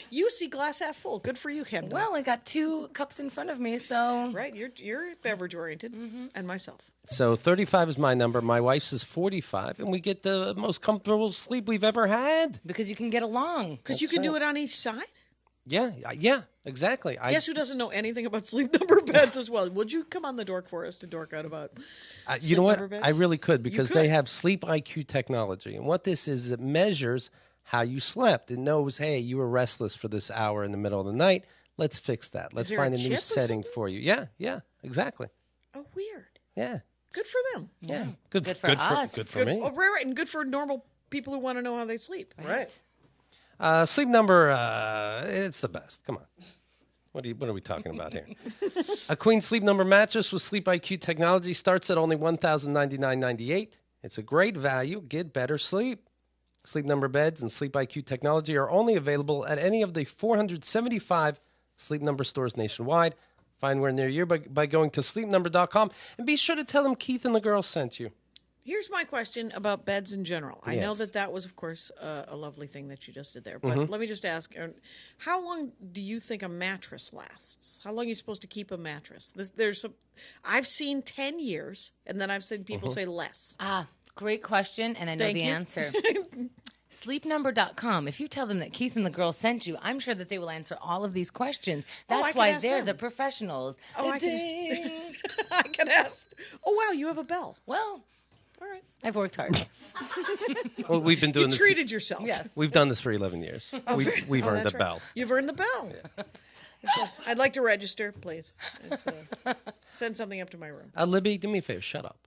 You see glass half full. Good for you, Kendall. Well, I got 2 cups in front of me, so Right, you're beverage oriented, and myself. So 35 is my number. My wife's is 45, and we get the most comfortable sleep we've ever had. because you can get along. Because you can do it on each side. Yeah, exactly. Guess who doesn't know anything about sleep number beds as well? Would you come on the Dork Forest and dork out about? You know what? number beds? I really could because could. they have Sleep IQ technology, and what this is, it measures how you slept. It knows, hey, you were restless for this hour in the middle of the night. Let's fix that. Let's there find a a new chip or setting something? for you. Yeah, exactly. Oh, weird. Yeah, Good for them. yeah. Good for us. Good for Good, me. oh, right, and good for normal people who want to know how they sleep. Right. Sleep Number, it's the best. Come on. What are we talking about here? A Queen Sleep Number mattress with Sleep IQ technology starts at only $1,099.98. It's a great value. Get better sleep. Sleep Number beds and Sleep IQ technology are only available at any of the 475 Sleep Number stores nationwide. Find one near you by going to sleepnumber.com. And be sure to tell them Keith and the girls sent you. Here's my question about beds in general. I know Yes. that was, of course, a lovely thing that you just did there. But let me just ask, how long do you think a mattress lasts? How long are you supposed to keep a mattress? I've seen 10 years, and then I've seen people say less. Great question, and I know Thank the you. answer. Sleepnumber.com. If you tell them that Keith and the girls sent you, I'm sure that they will answer all of these questions. I That's can why ask they're them. the professionals. Oh, I can, I can ask. Oh, wow, you have a bell. Well, All right. I've worked hard. Well, we've been doing You this. treated yourself. Yes. We've done this for 11 years. We've earned That's the right. bell. You've earned the bell. I'd like to register, please. Send something up to my room. Libby, do me a favor. Shut up.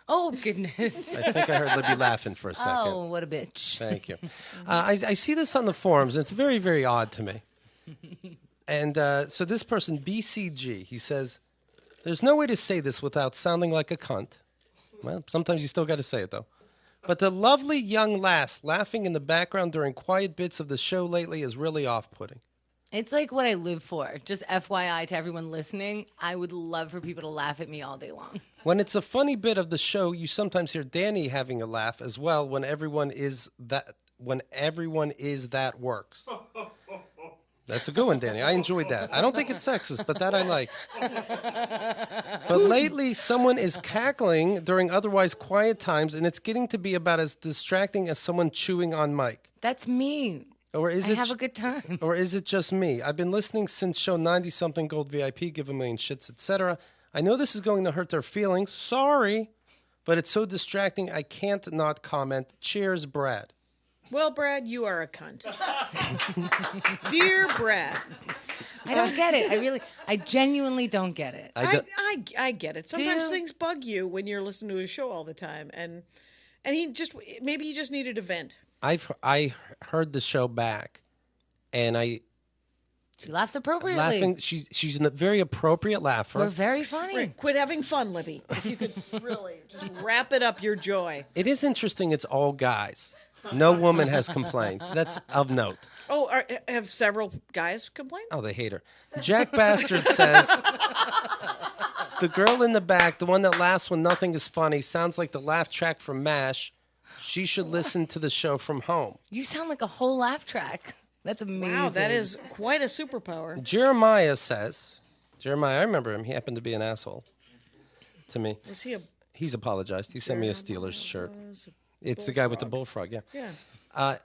Oh, goodness. I think I heard Libby laughing for a second. Oh, what a bitch. Thank you. I see this on the forums, and it's very, very odd to me. And so this person, BCG, he says, there's no way to say this without sounding like a cunt. Well, sometimes you still got to say it, though. But the lovely young lass laughing in the background during quiet bits of the show lately is really off-putting. It's like what I live for. Just FYI to everyone listening, I would love for people to laugh at me all day long. When it's a funny bit of the show, you sometimes hear Danny having a laugh as well when everyone is that works. That's a good one, Danny. I enjoyed that. I don't think it's sexist, but that I like. But lately, someone is cackling during otherwise quiet times, and it's getting to be about as distracting as someone chewing on mic. That's me. Or is I it have a good time. Or is it just me? I've been listening since show 90-something Gold VIP, Give a Million Shits, etc. I know this is going to hurt their feelings. Sorry. But it's so distracting, I can't not comment. Cheers, Brad. Well, Brad, you are a cunt. Dear Brad. I don't get it. I genuinely don't get it. I get it. Sometimes you? things bug you when you're listening to a show all the time. And maybe you just needed a vent. I heard the show back, and She laughs appropriately. laughing. She's a very appropriate laugher. We're very funny. Right. Quit having fun, Libby. If you could really just wrap it up, your joy. It is interesting. It's all guys. No woman has complained. That's of note. Oh, have several guys complained? Oh, they hate her. Jack Bastard says, the girl in the back, the one that laughs when nothing is funny, sounds like the laugh track from MASH. She should listen to the show from home. You sound like a whole laugh track. That's amazing. Wow, that is quite a superpower. Jeremiah says, I remember him. He happened to be an asshole to me. Was he a... He's apologized. He sent me a Steelers shirt. It's the guy with the bullfrog, yeah. Yeah.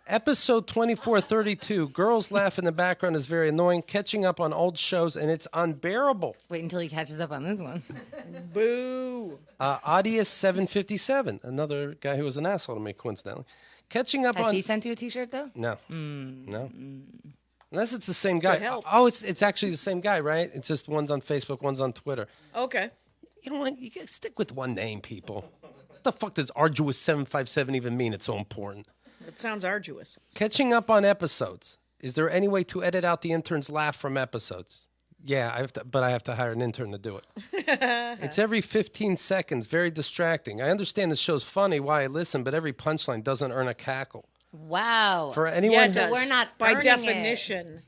Episode 2432, girls laugh in the background is very annoying, catching up on old shows, and it's unbearable. Wait until he catches up on this one. Boo. Audius 757, another guy who was an asshole to me, coincidentally. Catching up Has on... he sent you a T-shirt though? No. No. Unless it's the same guy. Could help. Oh, it's actually the same guy, right? It's just one's on Facebook, one's on Twitter. Okay. You know what? You gotta stick with one name, people. What the fuck does Arduous 757 even mean? It's so important. It sounds arduous. Catching up on episodes. Is there any way to edit out the intern's laugh from episodes? Yeah, but I have to hire an intern to do it. It's every 15 seconds. Very distracting. I understand the show's funny, why I listen, but every punchline doesn't earn a cackle. Wow. For anyone Yeah, it who... does. we're not by earning definition.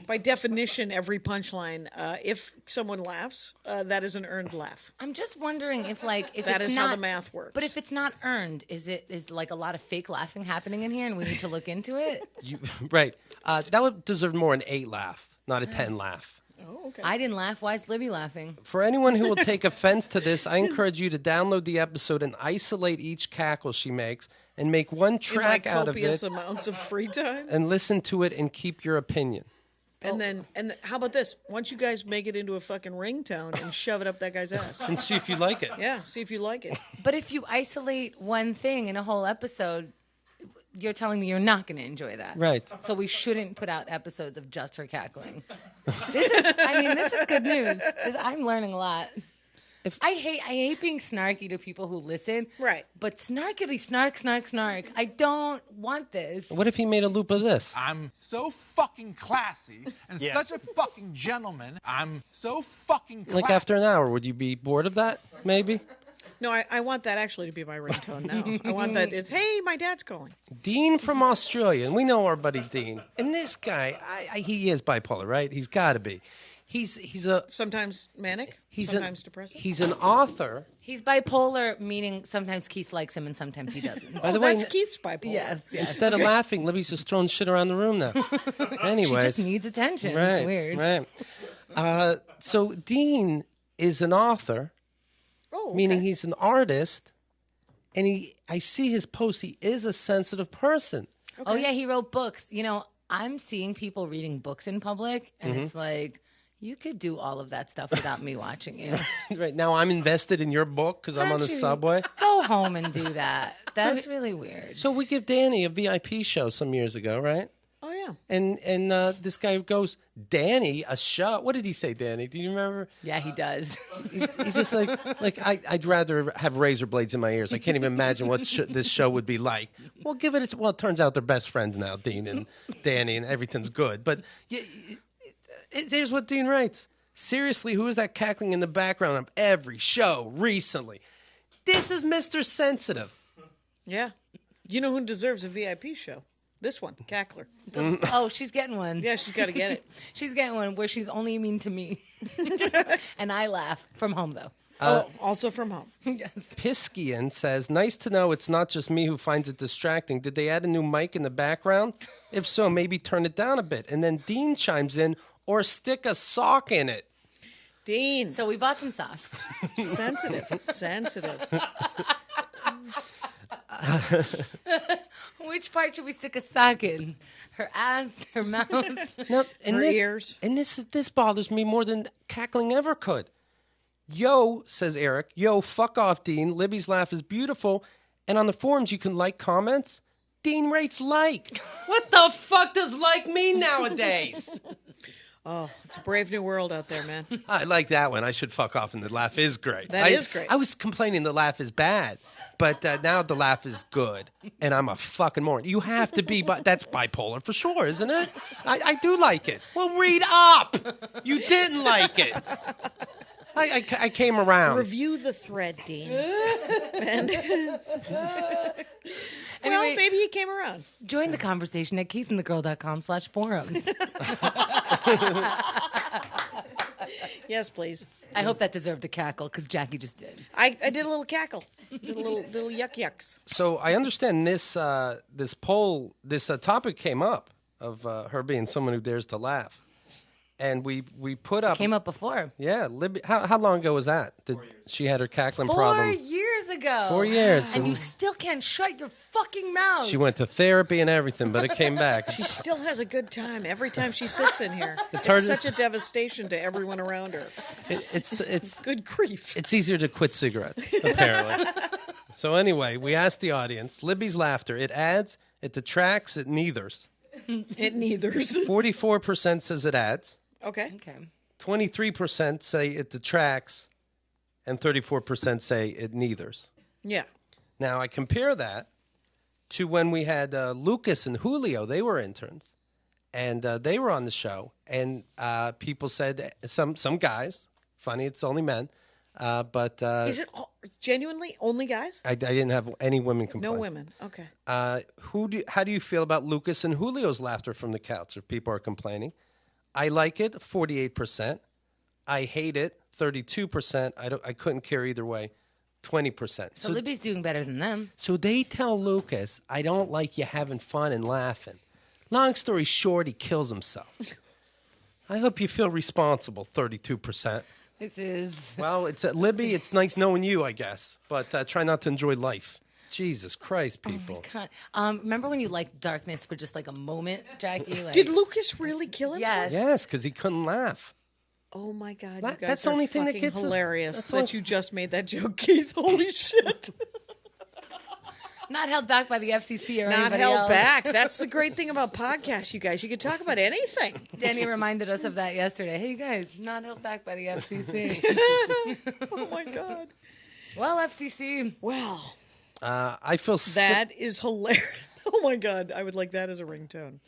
By definition, every punchline, if someone laughs, that is an earned laugh. I'm just wondering if if That it's is not, how the math works. But if it's not earned, is like a lot of fake laughing happening in here, and we need to look into it? Right. That would deserve more an 8 laugh, not a 10 laugh. Oh, okay. I didn't laugh. Why is Libby laughing? For anyone who will take offense to this, I encourage you to download the episode and isolate each cackle she makes and make one track In my out of copious it amounts of free time. and listen to it and keep your opinion. And how about this? Once you guys make it into a fucking ringtone and shove it up that guy's ass. And see if you like it. Yeah, see if you like it. But if you isolate one thing in a whole episode, you're telling me you're not going to enjoy that. Right. So we shouldn't put out episodes of just her cackling. This is good news. I'm learning a lot. I hate being snarky to people who listen. Right. But snarkity snark. I don't want this. What if he made a loop of this? I'm so fucking classy and such a fucking gentleman. I'm so fucking classy. Like after an hour, would you be bored of that? Maybe. No, I want that actually to be my ringtone now. I want that. It's, hey, my dad's calling. Dean from Australia, and we know our buddy Dean. And this guy, he is bipolar, right? He's got to be. He's a Sometimes manic, sometimes depressive. He's an author. He's bipolar, meaning sometimes Keith likes him and sometimes he doesn't. By the way, That's Keith's bipolar. Yes. instead of laughing, Libby's just throwing shit around the room now. Anyways, She just needs attention. right, It's weird. Right. So Dean is an author, Oh, okay. meaning he's an artist, and I see his post. He is a sensitive person. Oh, yeah, he wrote books. You know, I'm seeing people reading books in public, and it's like, you could do all of that stuff without me watching you. Right now, I'm invested in your book because I'm on the Aren't you? subway. Go home and do that. That's really weird. So we give Danny a VIP show some years ago, right? Oh, yeah. And this guy goes, Danny, a show? What did he say, Danny? Do you remember? Yeah, he does. He's just like I'd rather have razor blades in my ears. I can't even imagine what this show would be like. Well, give it. Well, it turns out they're best friends now, Dean and Danny, and everything's good. But here's what Dean writes. Seriously, who is that cackling in the background of every show recently? This is Mr. Sensitive. Yeah. You know who deserves a VIP show? This one, Cackler. Oh, she's getting one. Yeah, she's got to get it. She's getting one where she's only mean to me. And I laugh. From home, though. Also from home. Yes. Piskian says, nice to know it's not just me who finds it distracting. Did they add a new mic in the background? If so, maybe turn it down a bit. And then Dean chimes in, or stick a sock in it. Dean. So we bought some socks. Sensitive. Which part should we stick a sock in? Her ass, her mouth? No, and Her this, ears. And this bothers me more than cackling ever could. Yo, says Eric. Yo, fuck off, Dean. Libby's laugh is beautiful. And on the forums, you can like comments. Dean rates like. What the fuck does like mean nowadays? Oh, it's a brave new world out there, man. I like that one. I should fuck off, and the laugh is great. That is great. I was complaining the laugh is bad, but now the laugh is good, and I'm a fucking moron. You have to be, but that's bipolar for sure, isn't it? I do like it. Well, read up. You didn't like it. I came around. Review the thread, Dean. And Anyway, well, maybe he came around. join the conversation at keithandthegirl.com/forums. Yes, please. I hope that deserved a cackle because Jackie just did. I did a little cackle. Did a little yucks. So I understand this poll, this topic came up of her being someone who dares to laugh. And we put up. Came up before. Yeah, Libby. How long ago was that? She had her cackling 4 problem. years ago. 4 years. And you still can't shut your fucking mouth. She went to therapy and everything, but it came back. She still has a good time every time she sits in here. It's hard to- such a devastation to everyone around her. It's Good grief. It's easier to quit cigarettes, apparently. So anyway, we asked the audience. Libby's laughter. It adds, it detracts, it neithers. It neithers. 44% says it adds. Okay. 23% say it detracts. And 34% say it neithers. Yeah. Now, I compare that to when we had Lucas and Julio. They were interns. And they were on the show. And people said, some guys, funny, it's only men. But Is it genuinely only guys? I didn't have any women complain. No women. Okay. How do you feel about Lucas and Julio's laughter from the couch if people are complaining? I like it, 48%. I hate it, 32%. I couldn't care either way, 20%. So Libby's doing better than them. So they tell Lucas, I don't like you having fun and laughing. Long story short, he kills himself. I hope you feel responsible, 32%. This is... Well, it's Libby. It's nice knowing you, I guess. But try not to enjoy life. Jesus Christ, people. God. Remember when you liked darkness for just like a moment, Jackie? Like, Did Lucas really kill himself? Yes. Yes, because he couldn't laugh. Oh my God! You That- guys that's the are only thing that fucking gets us- hilarious that's that what- you just made that joke, Keith. Holy shit! Not held back by the FCC or Not anybody held else. back. That's the great thing about podcasts, you guys. You can talk about anything. Danny reminded us of that yesterday. Hey, guys, not held back by the FCC. Oh my God! Well, FCC. Well, I feel that is hilarious. Oh my God! I would like that as a ringtone.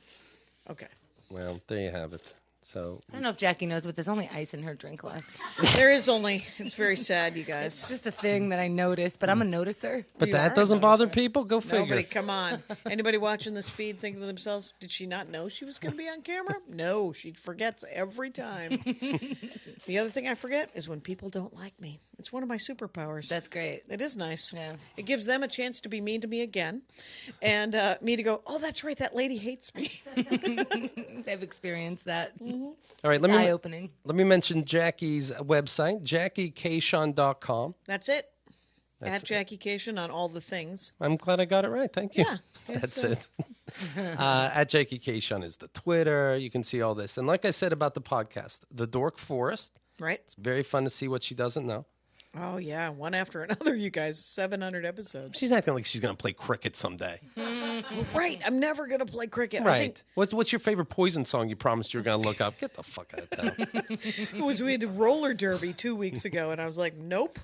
Okay. Well, there you have it. So I don't know if Jackie knows, but there's only ice in her drink left. There is only. It's very sad, you guys. It's just a thing that I noticed, but I'm a noticer. But You that are doesn't bother noticing. people? Go figure. Nobody, come on. Anybody watching this feed thinking to themselves, did she not know she was going to be on camera? No, she forgets every time. The other thing I forget is when people don't like me. It's one of my superpowers. That's great. It is nice. Yeah. It gives them a chance to be mean to me again. And me to go, oh, that's right, that lady hates me. They've experienced that. All right, Eye-opening. let me mention Jackie's website, JackieKashian.com. That's it. At Jackie Kashian on all the things. I'm glad I got it right. Thank you. Yeah, That's it's, it. At Jackie Kashian is the Twitter. You can see all this. And like I said about the podcast, the Dork Forest. Right? It's very fun to see what she doesn't know. Oh, yeah, one after another, you guys. 700 episodes. She's acting like she's going to play cricket someday. Right. I'm never going to play cricket. I Right. think What's your favorite Poison song you promised you were going to look up? Get the fuck out of town. we had roller derby 2 weeks ago, and I was like, nope,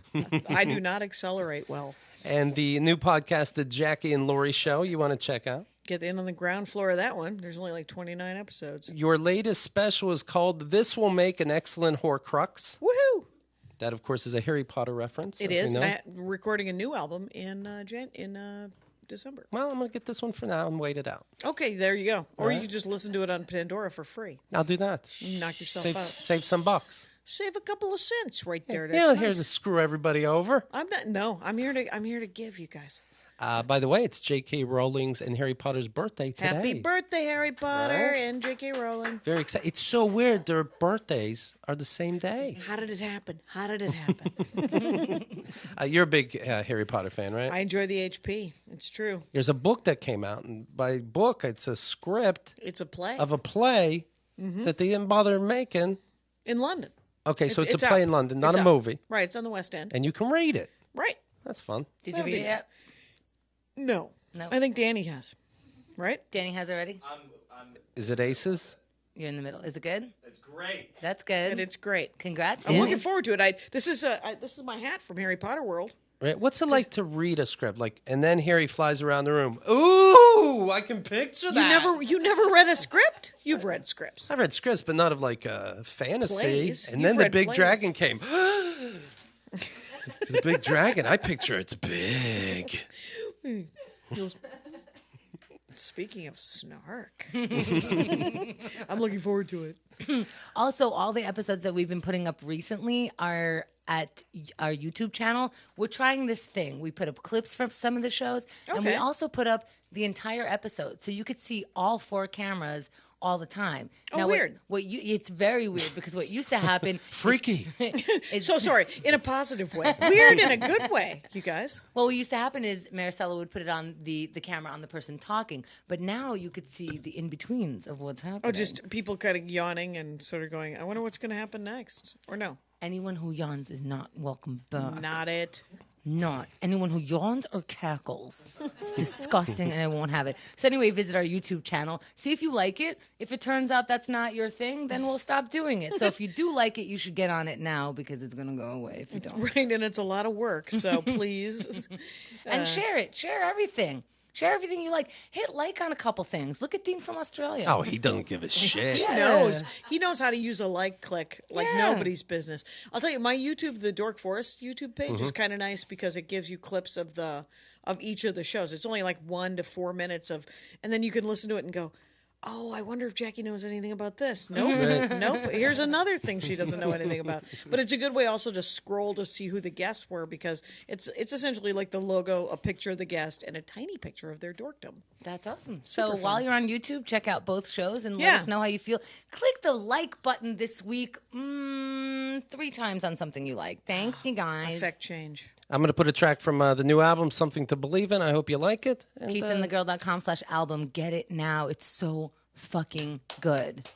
I do not accelerate well. And the new podcast, The Jackie and Laurie Show, you want to check out? Get in on the ground floor of that one. There's only like 29 episodes. Your latest special is called This Will Make an Excellent Horcrux. Woohoo! That, of course, is a Harry Potter reference. It as is. we And know. I'm recording a new album in December. Well, I'm going to get this one for now and wait it out. Okay, there you go. Or right. you can just listen to it on Pandora for free. I'll do that. Knock yourself Save, out. save some bucks. Save a couple of cents right there. Yeah, That's here nice. to screw everybody over. I'm not. No, I'm here to give you guys. By the way, it's J.K. Rowling's and Harry Potter's birthday today. Happy birthday, Harry Potter Right? and J.K. Rowling. Very excited. It's so weird. Their birthdays are the same day. How did it happen? How did it happen? You're a big Harry Potter fan, right? I enjoy the HP. It's true. There's a book that came out, and by book, it's a script It's a play of a play that they didn't bother making. in London. Okay, so it's a out. play in London, not It's a out. movie. Right, it's on the West End. And you can read it. Right. That's fun. Did you That'd read be it yet? No. No. I think Danny has. Right? Danny has already? Is it Aces? You're in the middle. Is it good? It's great. That's good. And it's great. Congrats, I'm Danny. looking forward to it. This is my hat from Harry Potter World. Right. What's it like to read a script? And then Harry flies around the room. Ooh, I can picture that. You never read a script? You've read scripts. I've read scripts, but not of like fantasy. Plays. And You've then the read big plays. dragon came. The big dragon. I picture it's big. Speaking of snark, I'm looking forward to it. Also, all the episodes that we've been putting up recently are at our YouTube channel, we're trying this thing. We put up clips from some of the shows, and we Okay. also put up the entire episode, so you could see all 4 cameras all the time. Oh, now, weird. It's very weird because what used to happen Freaky. is So sorry, in a positive way. Weird in a good way, you guys. well, what used to happen is Maricela would put it on the camera on the person talking, but now you could see the in-betweens of what's happening. Oh, just people kind of yawning and sort of going, I wonder what's going to happen next. Or no, Anyone who yawns is not welcome back. not it. Not anyone who yawns or cackles. It's disgusting, and I won't have it. So anyway, visit our YouTube channel. See if you like it. If it turns out that's not your thing, then we'll stop doing it. So if you do like it, you should get on it now because it's going to go away if you don't. Right, and it's a lot of work, so please. And share it. Share everything. Share everything you like. Hit like on a couple things. Look at Dean from Australia. Oh, he doesn't give a shit. He knows. He knows how to use a like click like Yeah. nobody's business. I'll tell you, my YouTube, the Dork Forest YouTube page is kind of nice because it gives you clips of each of the shows. It's only like 1 to 4 minutes of, and then you can listen to it and go, oh, I wonder if Jackie knows anything about this. Nope. Nope. Here's another thing she doesn't know anything about. But it's a good way also to scroll to see who the guests were because it's essentially like the logo, a picture of the guest, and a tiny picture of their dorkdom. That's awesome. So while you're on YouTube, check out both shows and let Yeah. us know how you feel. Click the like button this week 3 times on something you like. Thanks, you guys. Effect change. I'm going to put a track from the new album, Something to Believe In. I hope you like it. And, KeithAndTheGirl.com/album. Get it now. It's so fucking good.